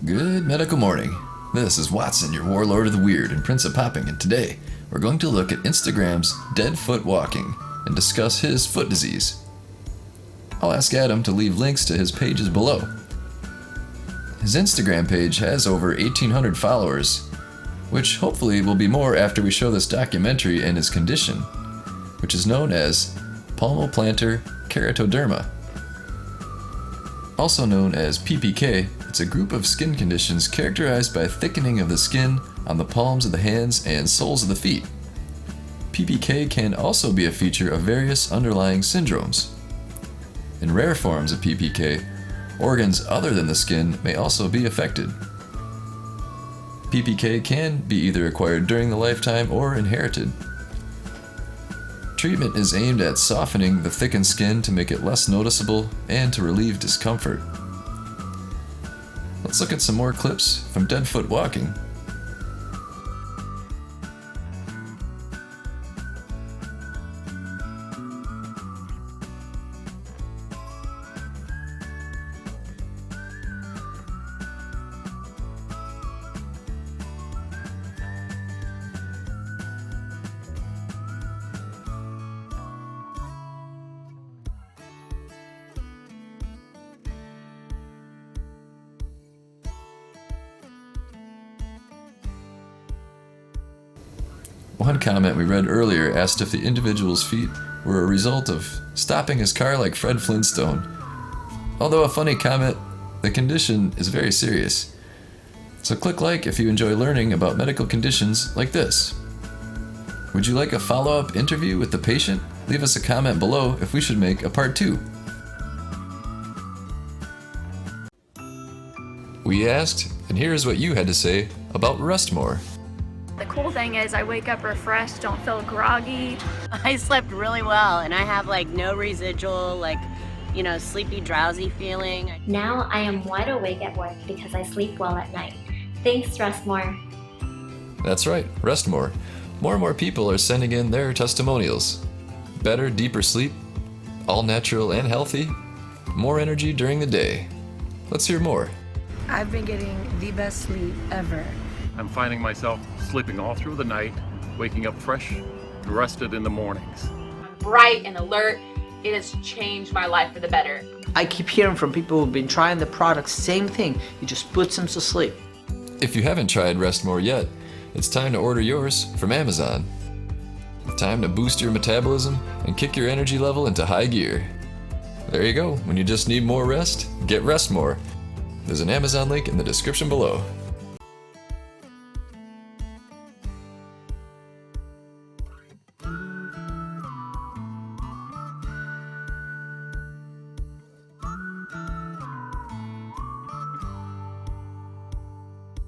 Good medical morning. This is Watson, your warlord of the weird and prince of popping, and today we're going to look at Instagram's dead foot walking and discuss his foot disease. I'll ask Adam to leave links to his pages below. His Instagram page has over 1,800 followers, which hopefully will be more after we show this documentary and his condition, which is known as palmoplantar keratoderma. Also known as PPK, it's a group of skin conditions characterized by thickening of the skin on the palms of the hands and soles of the feet. PPK can also be a feature of various underlying syndromes. In rare forms of PPK, organs other than the skin may also be affected. PPK can be either acquired during the lifetime or inherited. Treatment is aimed at softening the thickened skin to make it less noticeable and to relieve discomfort. Let's look at some more clips from dead foot walking. One comment we read earlier asked if the individual's feet were a result of stopping his car like Fred Flintstone. Although a funny comment, the condition is very serious. So click like if you enjoy learning about medical conditions like this. Would you like a follow-up interview with the patient? Leave us a comment below if we should make a part 2. We asked, and here's what you had to say about rest more. The cool thing is I wake up refreshed, don't feel groggy. I slept really well and I have no residual sleepy, drowsy feeling. Now I am wide awake at work because I sleep well at night. Thanks, Rest More. That's right, rest more. More and more people are sending in their testimonials. Better, deeper sleep, all natural and healthy, more energy during the day. Let's hear more. I've been getting the best sleep ever. I'm finding myself sleeping all through the night, waking up fresh and rested in the mornings. Bright and alert. It has changed my life for the better. I keep hearing from people who've been trying the product, same thing. It just puts them to sleep. If you haven't tried Rest More yet, it's time to order yours from Amazon. Time to boost your metabolism and kick your energy level into high gear. There you go. When you just need more rest, get Rest More. There's an Amazon link in the description below.